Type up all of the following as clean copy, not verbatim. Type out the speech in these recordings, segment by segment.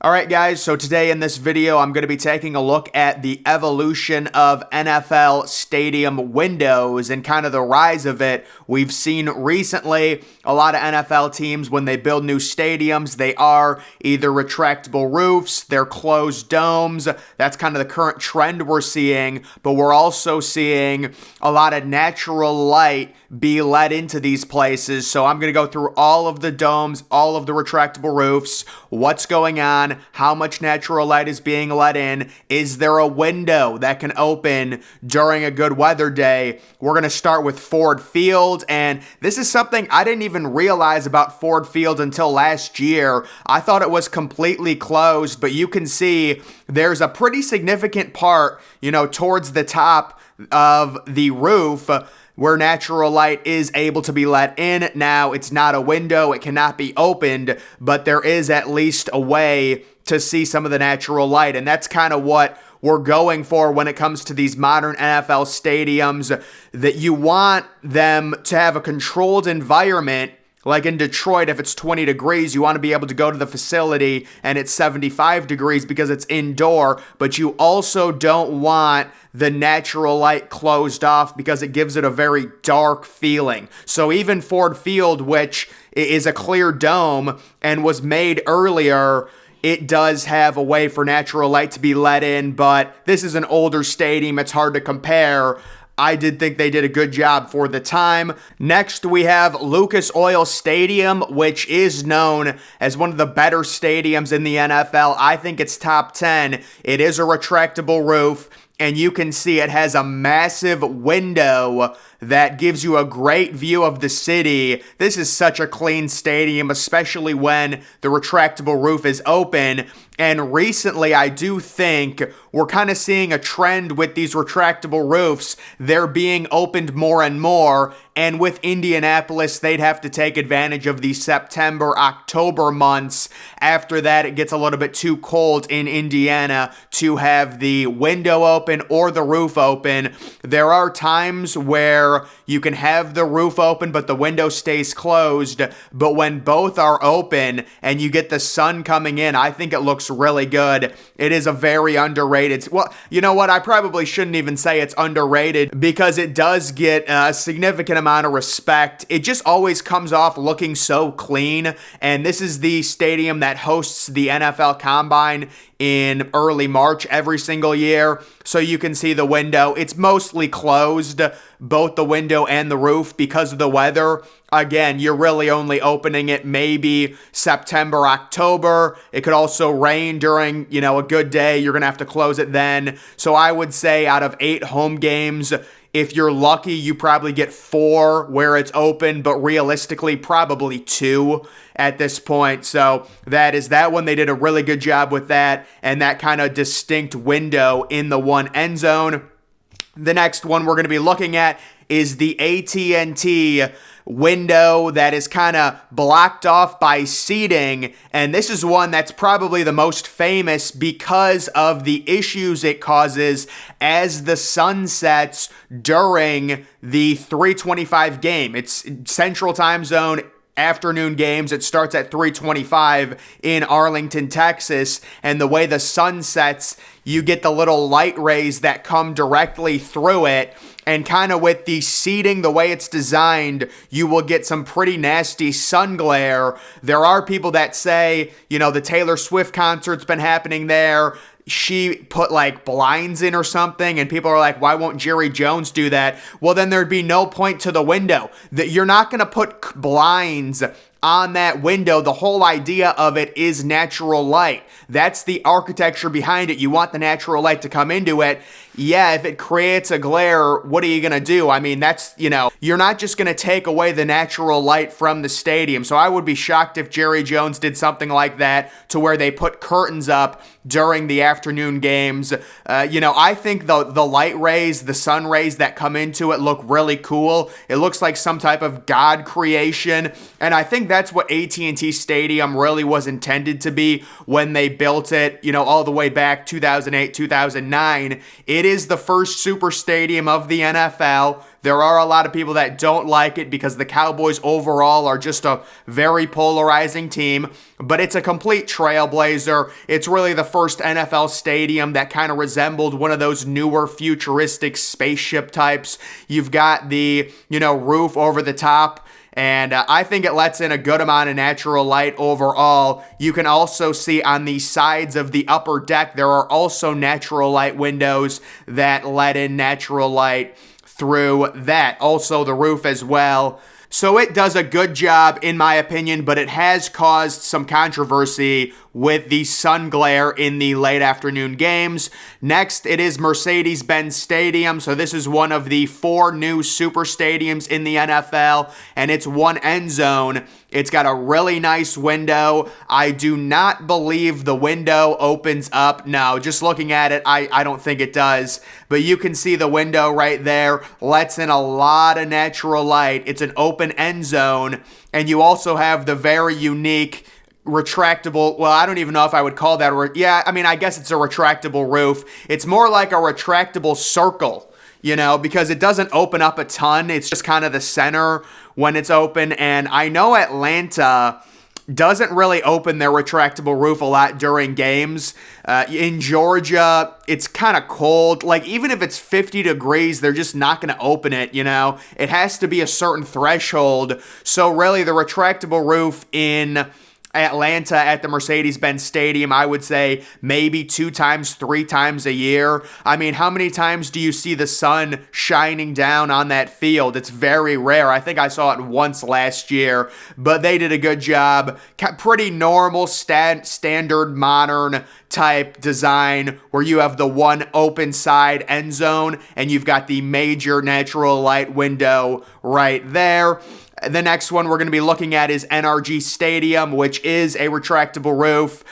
Alright guys, so today in this video I'm going to be taking a look at the evolution of NFL stadium windows and kind of the rise of it. We've seen recently a lot of NFL teams, when they build new stadiums, they are either retractable roofs, they're closed domes. That's kind of the current trend we're seeing, but we're also seeing a lot of natural light be let into these places. So I'm going to go through all of the domes, all of the retractable roofs, what's going on, how much natural light is being let in, is there a window that can open during a good weather day. We're going to start with Ford Field, and this is something I didn't even realize about Ford Field until last year. I thought it was completely closed, but you can see there's a pretty significant part, towards the top of the roof where natural light is able to be let in. Now, it's not a window, it cannot be opened, but there is at least a way to see some of the natural light, and that's kind of what we're going for when it comes to these modern NFL stadiums, that you want them to have a controlled environment. Like in Detroit, if it's 20 degrees, you want to be able to go to the facility and it's 75 degrees because it's indoor, but you also don't want the natural light closed off because it gives it a very dark feeling. So even Ford Field, which is a clear dome and was made earlier, it does have a way for natural light to be let in, but this is an older stadium. It's hard to compare. I did think they did a good job for the time. Next, we have Lucas Oil Stadium, which is known as one of the better stadiums in the NFL. I think it's top 10. It is a retractable roof, and you can see it has a massive window that gives you a great view of the city. This is such a clean stadium, especially when the retractable roof is open. And recently, I do think we're kind of seeing a trend with these retractable roofs. They're being opened more and more. And with Indianapolis, they'd have to take advantage of the September, October months. After that, it gets a little bit too cold in Indiana to have the window open or the roof open. There are times where you can have the roof open, but the window stays closed. But when both are open and you get the sun coming in, I think it looks really good. It is a very underrated. Well, you know what? I probably shouldn't even say it's underrated because it does get a significant amount of respect. It just always comes off looking so clean. And this is the stadium that hosts the NFL Combine in early March every single year. So you can see the window. It's mostly closed, both the window and the roof, because of the weather. Again, you're really only opening it maybe September, October. It could also rain during, a good day. You're going to have to close it then. So I would say out of 8 home games, if you're lucky, you probably get 4 where it's open, but realistically, probably 2 at this point. So that is that one. They did a really good job with that and that kind of distinct window in the one end zone. The next one we're going to be looking at is the AT&T window that is kind of blocked off by seating, and this is one that's probably the most famous because of the issues it causes as the sun sets during the 3:25 game. It's Central Time Zone afternoon games. It starts at 3:25 in Arlington, Texas, and the way the sun sets, you get the little light rays that come directly through it. And kind of with the seating, the way it's designed, you will get some pretty nasty sun glare. There are people that say, the Taylor Swift concert's been happening there. She put like blinds in or something, and people are like, why won't Jerry Jones do that? Well, then there'd be no point to the window. That you're not going to put blinds on that window. The whole idea of it is natural light. That's the architecture behind it. You want the natural light to come into it. Yeah, if it creates a glare, what are you going to do? I mean, that's, you're not just going to take away the natural light from the stadium. So I would be shocked if Jerry Jones did something like that to where they put curtains up during the afternoon games. I think the light rays, the sun rays that come into it look really cool. It looks like some type of God creation. And I think think that's what AT&T Stadium really was intended to be when they built it, all the way back 2008, 2009. It is the first super stadium of the NFL. There are a lot of people that don't like it because the Cowboys overall are just a very polarizing team, but it's a complete trailblazer. It's really the first NFL stadium that kind of resembled one of those newer futuristic spaceship types. You've got the, roof over the top. And I think it lets in a good amount of natural light overall. You can also see on the sides of the upper deck, there are also natural light windows that let in natural light through that. Also the roof as well. So it does a good job in my opinion, but it has caused some controversy with the sun glare in the late afternoon games. Next, it is Mercedes-Benz Stadium. So this is one of the 4 new super stadiums in the NFL, and it's one end zone. It's got a really nice window. I do not believe the window opens up. No, just looking at it, I don't think it does. But you can see the window right there. Lets in a lot of natural light. It's an open end zone. And you also have the very unique retractable, well, I don't even know if I would call that, I guess it's a retractable roof. It's more like a retractable circle, because it doesn't open up a ton. It's just kind of the center when it's open. And I know Atlanta doesn't really open their retractable roof a lot during games. In Georgia, it's kind of cold. Like, even if it's 50 degrees, they're just not going to open it, It has to be a certain threshold. So really, the retractable roof in Atlanta at the Mercedes-Benz Stadium, I would say maybe 2 times, 3 times a year. I mean, how many times do you see the sun shining down on that field? It's very rare. I think I saw it once last year, but they did a good job. Pretty normal, standard, modern type design where you have the one open side end zone and you've got the major natural light window right there. The next one we're going to be looking at is NRG Stadium, which is a retractable roof.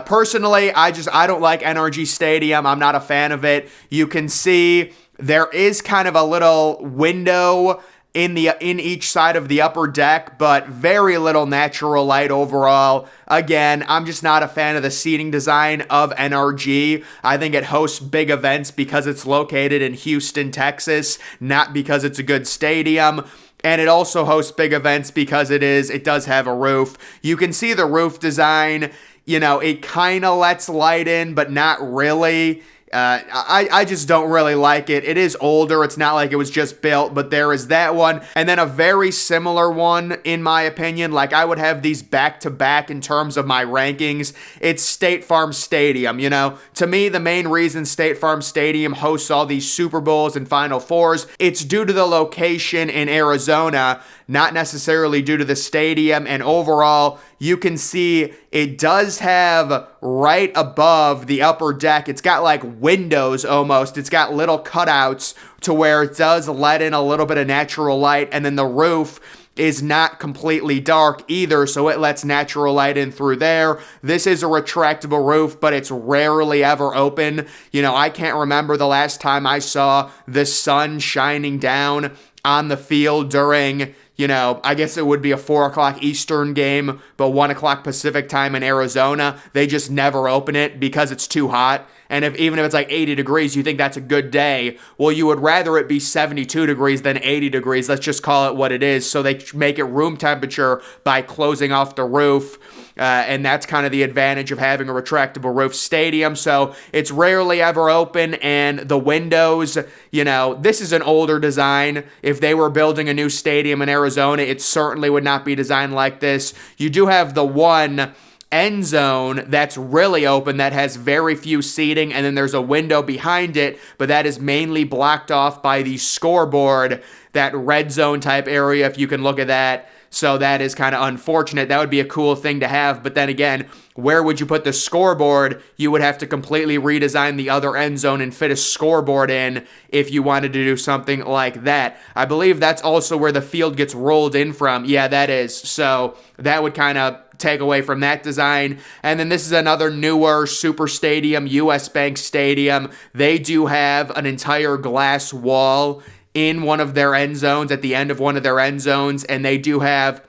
Personally, I don't like NRG Stadium. I'm not a fan of it. You can see there is kind of a little window in each side of the upper deck, but very little natural light overall. Again, I'm just not a fan of the seating design of NRG. I think it hosts big events because it's located in Houston, Texas, not because it's a good stadium. And it also hosts big events because it does have a roof. You can see the roof design, it kind of lets light in, but not really. I just don't really like it. It is older. It's not like it was just built, but there is that one. And then a very similar one, in my opinion, like I would have these back to back in terms of my rankings. It's State Farm Stadium, To me, the main reason State Farm Stadium hosts all these Super Bowls and Final Fours, it's due to the location in Arizona, not necessarily due to the stadium. And overall, you can see it does have right above the upper deck, it's got like windows almost. It's got little cutouts to where it does let in a little bit of natural light. And then the roof is not completely dark either, so it lets natural light in through there. This is a retractable roof, but it's rarely ever open. I can't remember the last time I saw the sun shining down on the field during, I guess it would be a 4 o'clock Eastern game, but 1 o'clock Pacific time in Arizona. They just never open it because it's too hot. And even if it's like 80 degrees, you think that's a good day. Well, you would rather it be 72 degrees than 80 degrees. Let's just call it what it is. So they make it room temperature by closing off the roof. And that's kind of the advantage of having a retractable roof stadium. So it's rarely ever open. And the windows, this is an older design. If they were building a new stadium in Arizona, it certainly would not be designed like this. You do have the one end zone that's really open that has very few seating, and then there's a window behind it, but that is mainly blocked off by the scoreboard, that red zone type area, if you can look at that. So that is kind of unfortunate. That would be a cool thing to have, but then again, where would you put the scoreboard? You would have to completely redesign the other end zone and fit a scoreboard in if you wanted to do something like that. I believe that's also where the field gets rolled in from. Yeah, that is. So that would kind of take away from that design. And then this is another newer super stadium, US Bank Stadium. They do have an entire glass wall in one of their end zones, at the end of one of their end zones, and they do have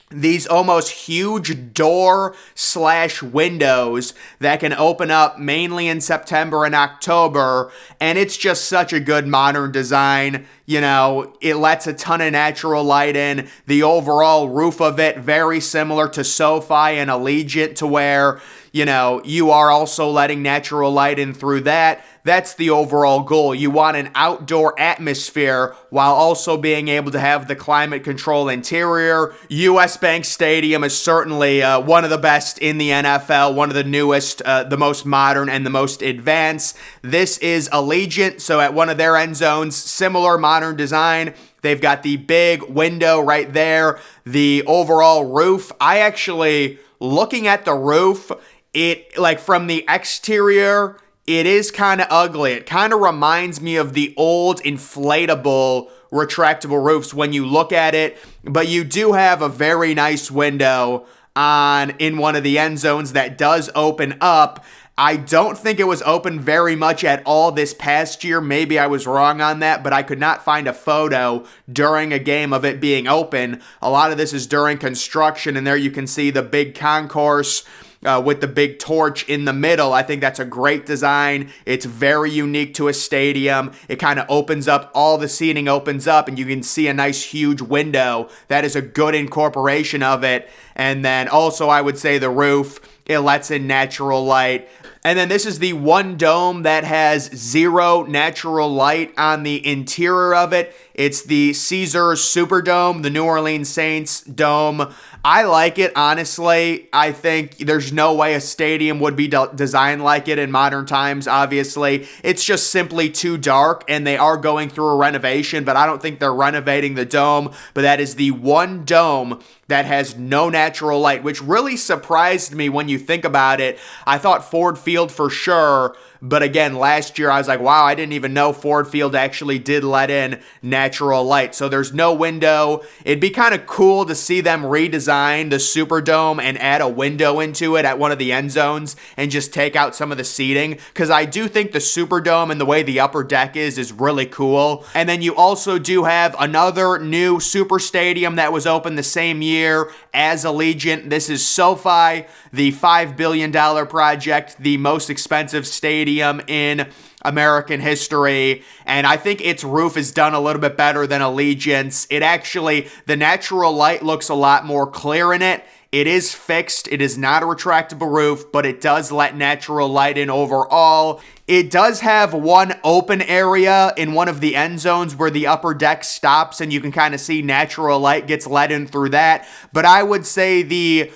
these almost huge door slash windows that can open up mainly in September and October. And it's just such a good modern design. You know, it lets a ton of natural light in. The overall roof of it, very similar to SoFi and Allegiant, to where, you know, you are also letting natural light in through that. That's the overall goal. You want an outdoor atmosphere while also being able to have the climate control interior. US Bank Stadium is certainly one of the best in the NFL, one of the newest, the most modern, and the most advanced. This is Allegiant, so at one of their end zones, similar modern design. They've got the big window right there. The overall roof, I actually, looking at the roof, it, like, from the exterior, it is kind of ugly. It kind of reminds me of the old inflatable retractable roofs when you look at it, but you do have a very nice window in one of the end zones that does open up. I don't think it was open very much at all this past year. Maybe I was wrong on that, but I could not find a photo during a game of it being open. A lot of this is during construction, and there you can see the big concourse with the big torch in the middle. I think that's a great design. It's very unique to a stadium. It kind of opens up, all the seating opens up, and you can see a nice huge window. That is a good incorporation of it. And then also I would say the roof, it lets in natural light. And then this is the one dome that has zero natural light on the interior of it. It's the Caesars Superdome, the New Orleans Saints dome. I like it, honestly. I think there's no way a stadium would be designed like it in modern times, obviously. It's just simply too dark, and they are going through a renovation, but I don't think they're renovating the dome. But that is the one dome that has no natural light, which really surprised me when you think about it. I thought Ford Field for sure, but again, last year I was like, wow, I didn't even know Ford Field actually did let in natural light. So there's no window. It'd be kind of cool to see them redesign the Superdome and add a window into it at one of the end zones and just take out some of the seating, because I do think the Superdome and the way the upper deck is really cool. And then you also do have another new super stadium that was opened the same year as Allegiant. This is SoFi, the $5 billion project, the most expensive stadium in American history, and I think its roof is done a little bit better than Allegiant's. It actually, the natural light looks a lot more clear in it. It is fixed. It is not a retractable roof, but it does let natural light in overall. It does have one open area in one of the end zones where the upper deck stops, and you can kind of see natural light gets let in through that. But I would say the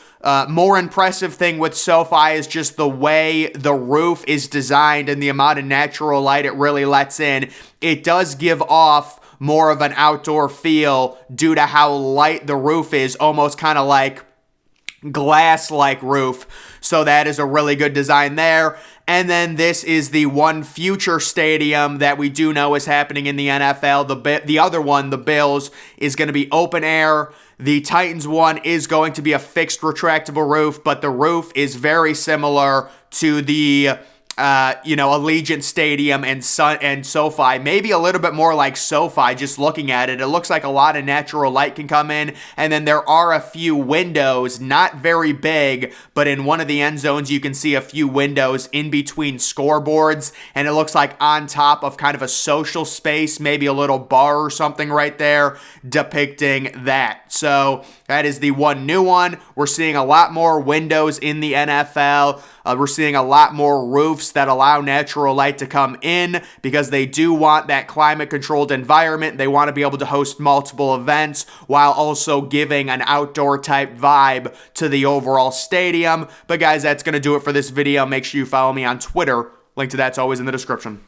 more impressive thing with SoFi is just the way the roof is designed and the amount of natural light it really lets in. It does give off more of an outdoor feel due to how light the roof is, almost kind of like glass-like roof. So that is a really good design there. And then this is the one future stadium that we do know is happening in the NFL. The other one, the Bills, is going to be open air. The Titans one is going to be a fixed retractable roof, but the roof is very similar to the Allegiant Stadium and SoFi. Maybe a little bit more like SoFi, just looking at it. It looks like a lot of natural light can come in, and then there are a few windows, not very big, but in one of the end zones you can see a few windows in between scoreboards, and it looks like on top of kind of a social space, maybe a little bar or something right there, depicting that. So that is the one new one. We're seeing a lot more windows in the NFL. We're seeing a lot more roofs that allow natural light to come in because they do want that climate-controlled environment. They want to be able to host multiple events while also giving an outdoor-type vibe to the overall stadium. But guys, that's going to do it for this video. Make sure you follow me on Twitter. Link to that's always in the description.